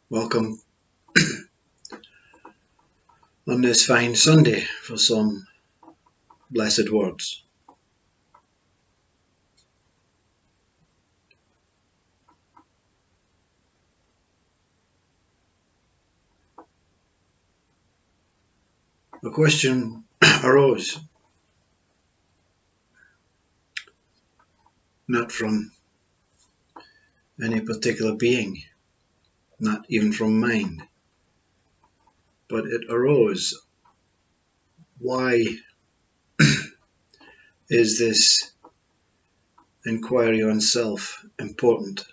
Welcome on this fine Sunday for some blessed words. A question arose, not from any particular being, not even from mind, but it arose. Why is this inquiry on self important?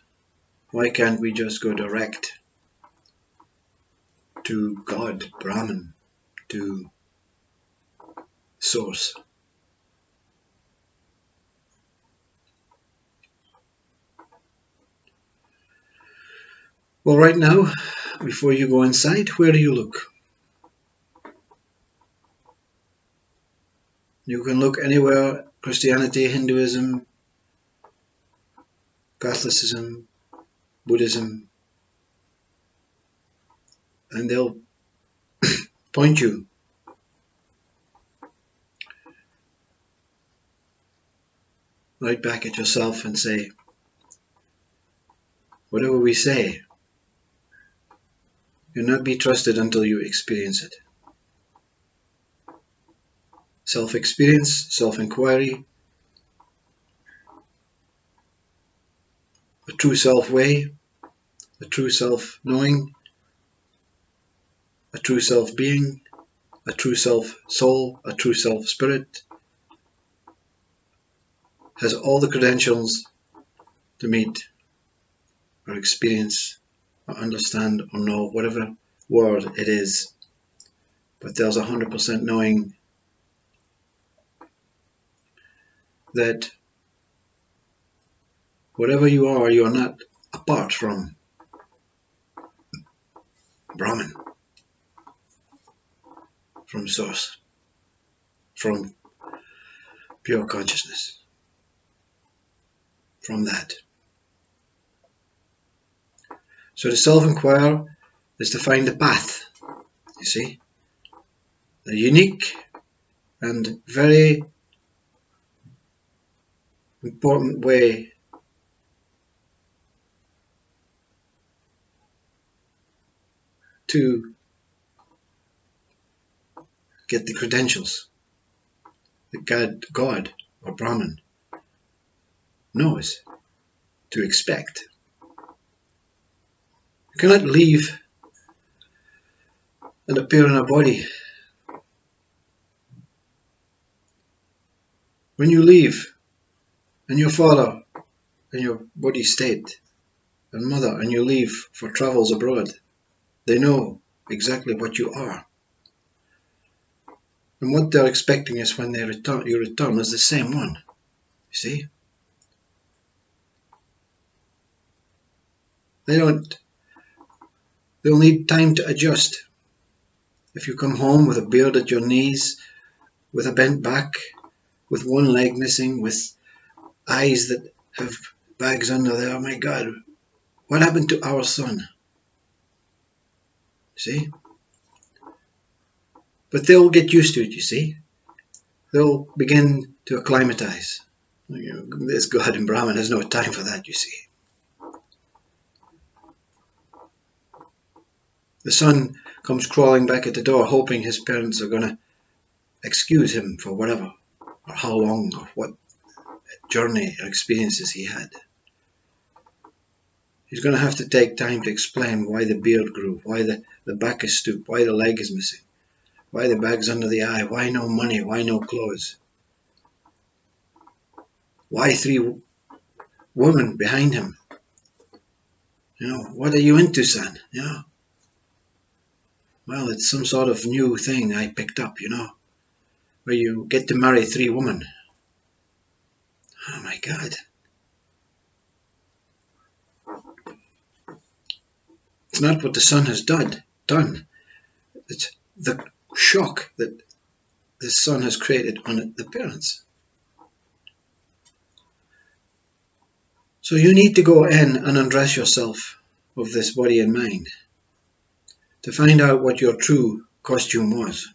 Why can't we just go direct to God, Brahman, to Source? Well, right now, before you go inside, where do you look? You can look anywhere: Christianity, Hinduism, Catholicism, Buddhism, and they'll point you right back at yourself and say, whatever we say cannot be trusted until you experience it. Self-experience, self-inquiry, a true self-way, a true self-knowing, a true self-being, a true self-soul, a true self-spirit, has all the credentials to meet or experience or understand or know whatever word it is. But there's 100% knowing that whatever you are not apart from Brahman, from Source, from pure consciousness, from that. So to self-inquire is to find the path, you see, the unique and very important way to get the credentials that God or Brahman knows to expect. You cannot leave and appear in a body. When you leave, and your father and your body state and mother, and you leave for travels abroad, they know exactly what you are. And what they're expecting is when they return, you return as the same one. You see? They'll need time to adjust. If you come home with a beard at your knees, with a bent back, with one leg missing, with eyes that have bags under there, oh my God, what happened to our son? See? But they'll get used to it, you see. They'll begin to acclimatize. This God and Brahman has no time for that, you see. The son comes crawling back at the door, hoping his parents are going to excuse him for whatever, or how long, or what journey or experiences he had. He's going to have to take time to explain why the beard grew, why the back is stooped, why the leg is missing, why the bag's under the eye, why no money, why no clothes, why 3 women behind him. What are you into, son? Well, it's some sort of new thing I picked up, where you get to marry 3 women. Oh my God. It's not what the son has done. It's the shock that the son has created on the parents. So you need to go in and undress yourself of this body and mind. to find out what your true costume was.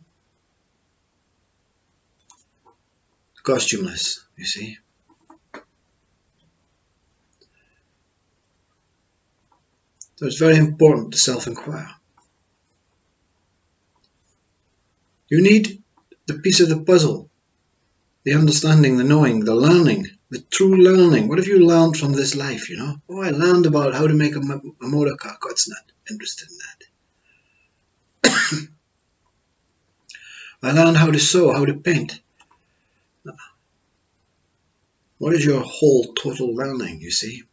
Costumeless, you see. So it's very important to self-inquire. You need the piece of the puzzle, the understanding, the knowing, the learning, the true learning. What have you learned from this life, you know? Oh, I learned about how to make a motor car. God's not interested in that. I learned how to sew, how to paint. What is your whole total learning, you see?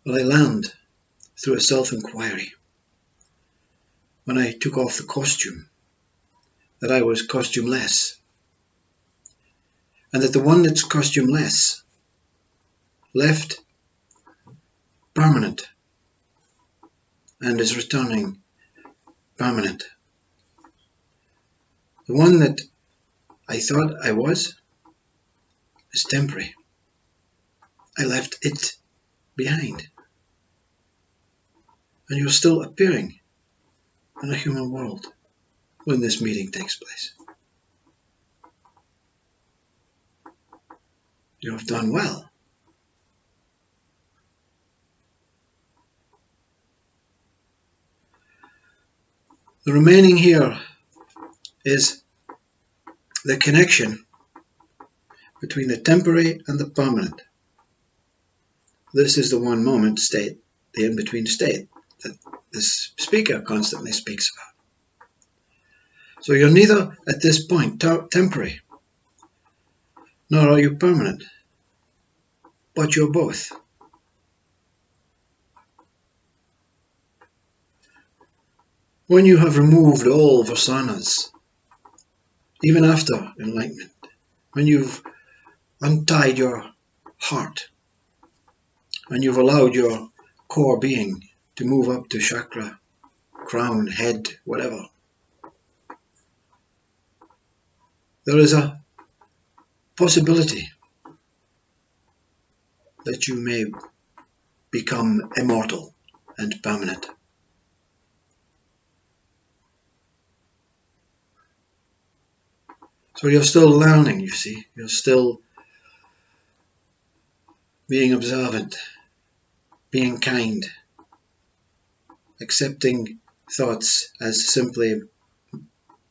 Well, I learned through a self-inquiry when I took off the costume that I was costumeless, and that the one that's costumeless left permanent and is returning permanent. The one that I thought I was is temporary. I left it behind. And you're still appearing in a human world when this meeting takes place. You have done well. The remaining here is the connection between the temporary and the permanent. This is the one moment state, the in-between state that this speaker constantly speaks about. So you're neither at this point temporary, nor are you permanent, but you're both. When you have removed all vasanas, even after enlightenment, when you've untied your heart, when you've allowed your core being to move up to chakra, crown, head, whatever, there is a possibility that you may become immortal and permanent. So you're still learning, you see. You're still being observant, being kind, accepting thoughts as simply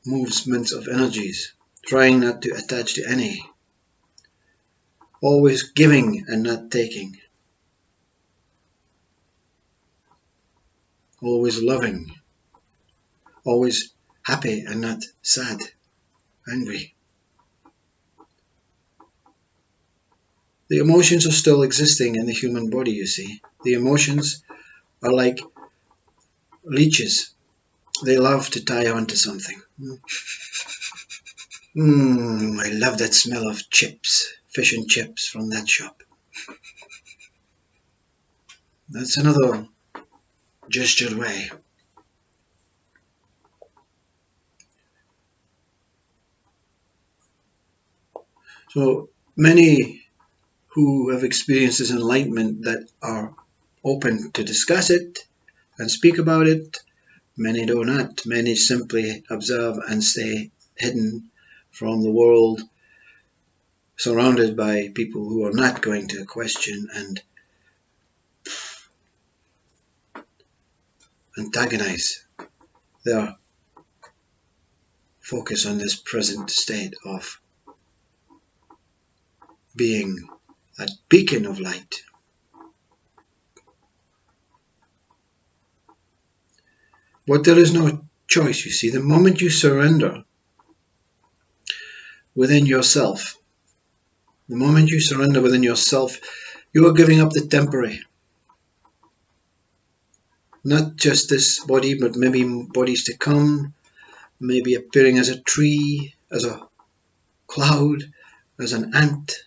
movements of energies, trying not to attach to any, always giving and not taking, always loving, always happy and not sad, angry. The emotions are still existing in the human body, you see. The emotions are like leeches. They love to tie on to something. I love that smell of chips, fish and chips from that shop. That's another gestured way. So many who have experienced this enlightenment that are open to discuss it and speak about it. Many do not. Many simply observe and stay hidden from the world, surrounded by people who are not going to question and antagonize their focus on this present state of being a beacon of light. But there is no choice, you see. The moment you surrender within yourself, the moment you surrender within yourself, you are giving up the temporary. Not just this body, but maybe bodies to come, maybe appearing as a tree, as a cloud, as an ant.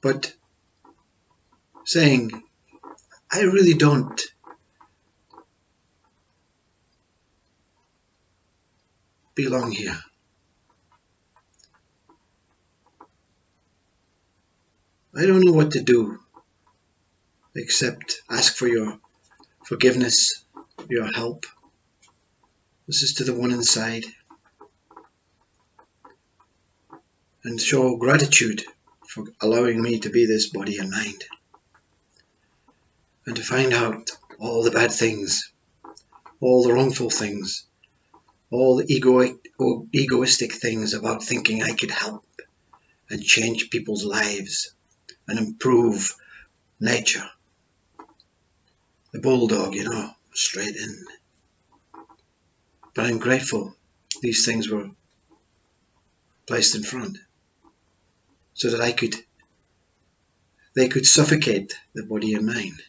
But saying, I really don't belong here. I don't know what to do ask for your forgiveness, your help. This is to the one inside. And show gratitude for allowing me to be this body and mind. And to find out all the bad things, all the wrongful things, all the egoistic things about thinking I could help and change people's lives and improve nature. The bulldog, straight in. But I'm grateful these things were placed in front so that they could suffocate the body and mind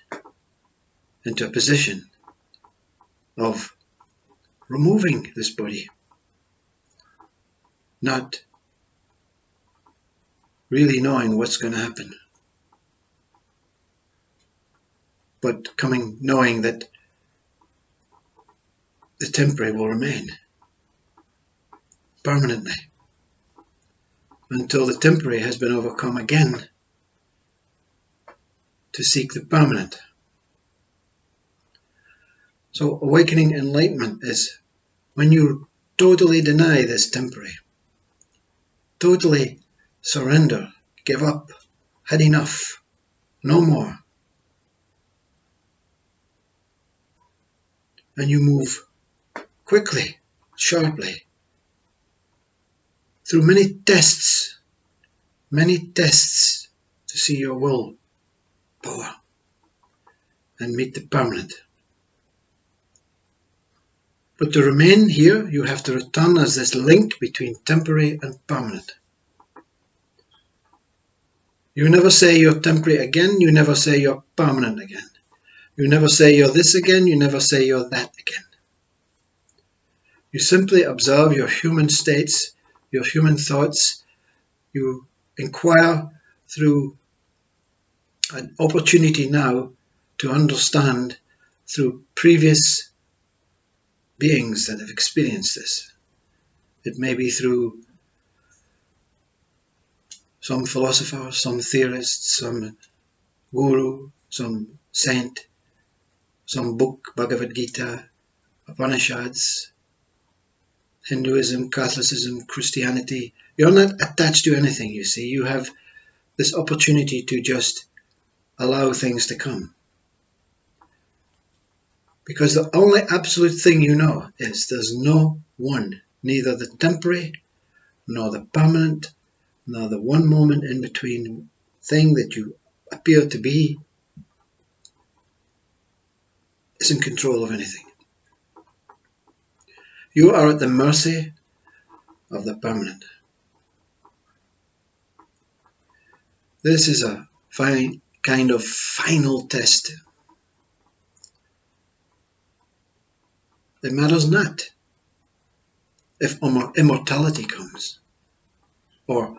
into a position of removing this body, not really knowing what's going to happen, but knowing that the temporary will remain permanently until the temporary has been overcome again to seek the permanent. So awakening enlightenment is when you totally deny this temporary, totally surrender, give up, had enough, no more. And you move quickly, sharply, through many tests to see your will power and meet the permanent. But to remain here, you have to return as this link between temporary and permanent. You never say you're temporary again, you never say you're permanent again. You never say you're this again, you never say you're that again. You simply observe your human states, your human thoughts. You inquire through an opportunity now to understand through previous beings that have experienced this. It may be through some philosopher, some theorist, some guru, some saint, some book, Bhagavad Gita, Upanishads, Hinduism, Catholicism, Christianity. You're not attached to anything, you see. You have this opportunity to just allow things to come. Because the only absolute thing you know is there's no one, neither the temporary, nor the permanent, nor the one moment in between thing that you appear to be is in control of anything. You are at the mercy of the permanent. This is a kind of final test. It matters not if immortality comes, or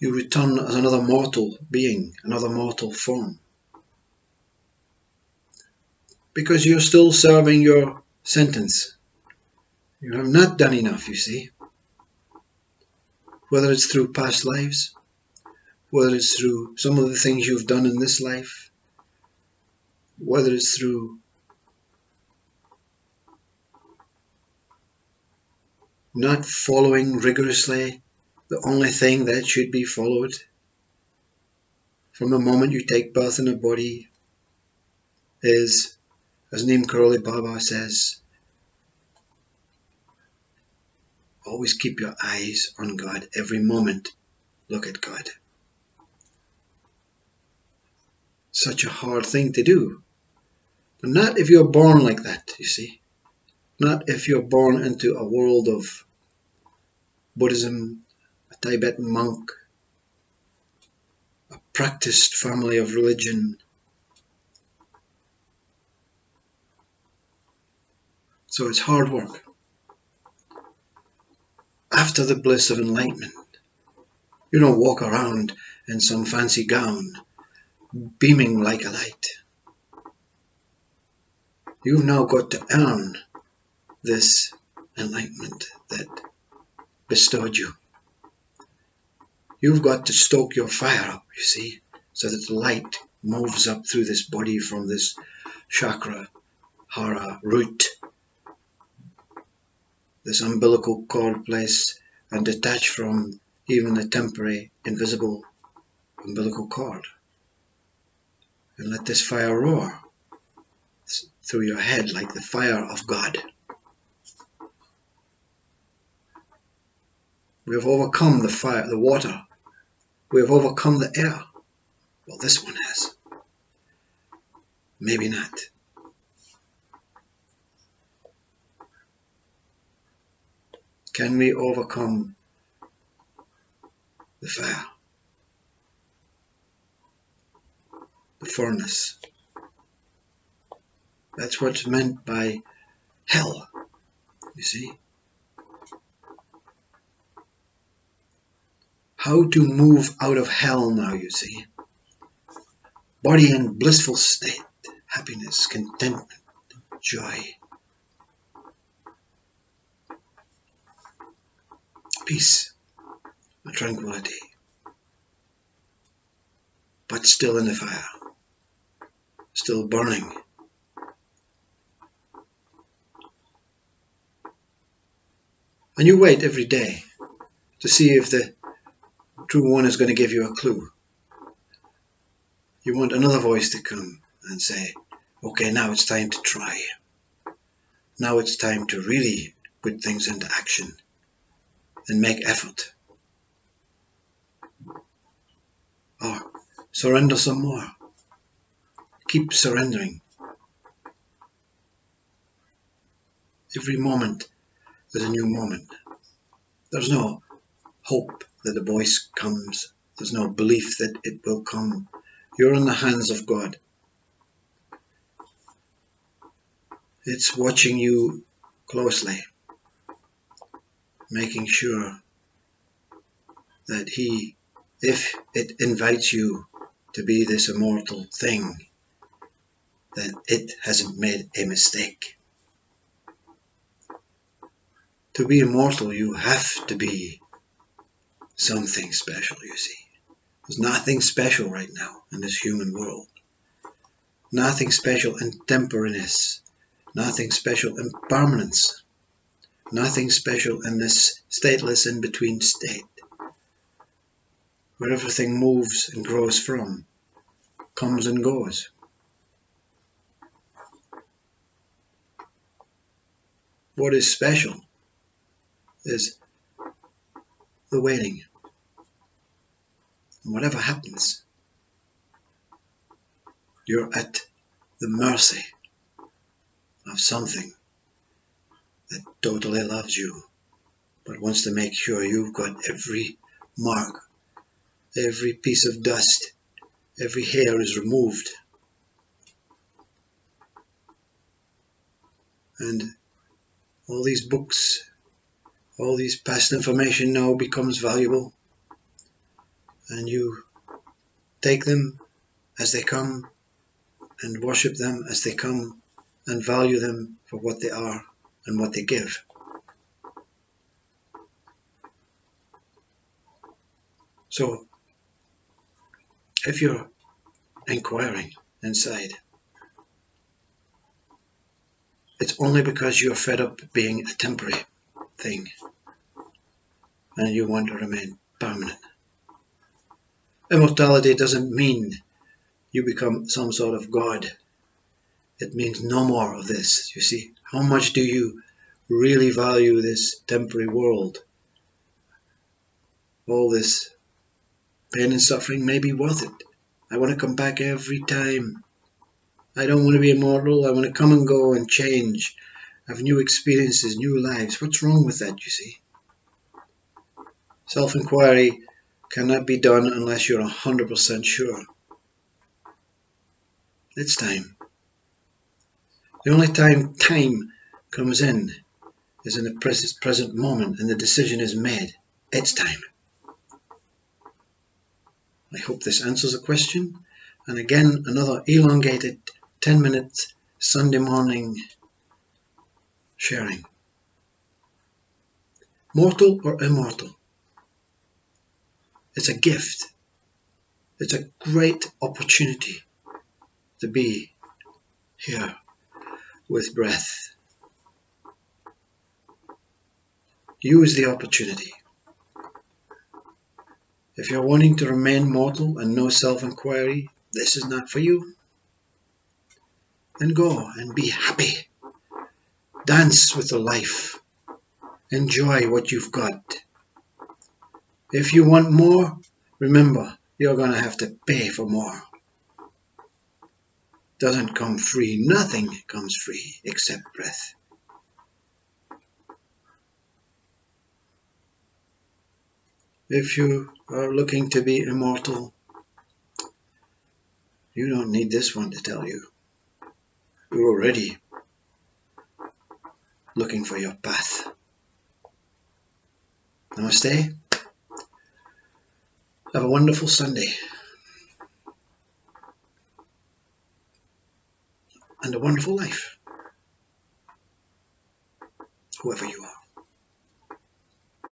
you return as another mortal being, another mortal form, because you're still serving your sentence. You have not done enough, you see. Whether it's through past lives, whether it's through some of the things you've done in this life, whether it's through not following rigorously the only thing that should be followed. From the moment you take birth in a body is, as Neem Karoli Baba says, always keep your eyes on God. Every moment, look at God. Such a hard thing to do. But not if you're born like that, you see. Not if you're born into a world of Buddhism, a Tibetan monk, a practiced family of religion. So it's hard work. After the bliss of enlightenment, you don't walk around in some fancy gown, beaming like a light. You've now got to earn this enlightenment that bestowed you. You've got to stoke your fire up, you see, so that the light moves up through this body from this chakra, hara, root, this umbilical cord place, and detach from even the temporary, invisible umbilical cord. And let this fire roar through your head like the fire of God. We have overcome the fire, the water. We have overcome the air. Well, this one has. Maybe not. Can we overcome the fire, the furnace? That's what's meant by hell, you see. How to move out of hell now, you see. Body in blissful state, happiness, contentment, joy, peace, and tranquility, but still in the fire, still burning. And you wait every day to see if the true one is going to give you a clue. You want another voice to come and say, okay, now it's time to try. Now it's time to really put things into action and make effort. Or surrender some more. Keep surrendering. Every moment is a new moment. There's no hope that the voice comes. There's no belief that it will come. You're in the hands of God. It's watching you closely, making sure that if it invites you to be this immortal thing, that it hasn't made a mistake. To be immortal, you have to be something special, you see. There's nothing special right now in this human world. Nothing special in temporariness. Nothing special in permanence. Nothing special in this stateless in-between state, where everything moves and grows from, comes and goes. What is special is the waiting. And whatever happens, you're at the mercy of something that totally loves you, but wants to make sure you've got every mark, every piece of dust, every hair is removed. And all these books, all these past information now becomes valuable, and you take them as they come and worship them as they come and value them for what they are and what they give. So if you're inquiring inside, it's only because you're fed up being a temporary thing and you want to remain permanent. Immortality doesn't mean you become some sort of God. It means no more of this, you see. How much do you really value this temporary world? All this pain and suffering may be worth it. I want to come back every time. I don't want to be immortal. I want to come and go and change, have new experiences, new lives. What's wrong with that, you see? Self-inquiry cannot be done unless you're 100% sure. It's time. The only time comes in is in the present moment, and the decision is made. It's time. I hope this answers the question. And again, another elongated 10-minute Sunday morning sharing. Mortal or immortal? It's a gift. It's a great opportunity to be here with breath. Use the opportunity. If you're wanting to remain mortal and no self-inquiry, this is not for you. Then go and be happy. Dance with the life. Enjoy what you've got. If you want more, remember, you're going to have to pay for more. Doesn't come free. Nothing comes free except breath. If you are looking to be immortal, you don't need this one to tell you. You're already looking for your path. Namaste. Have a wonderful Sunday. And a wonderful life. Whoever you are.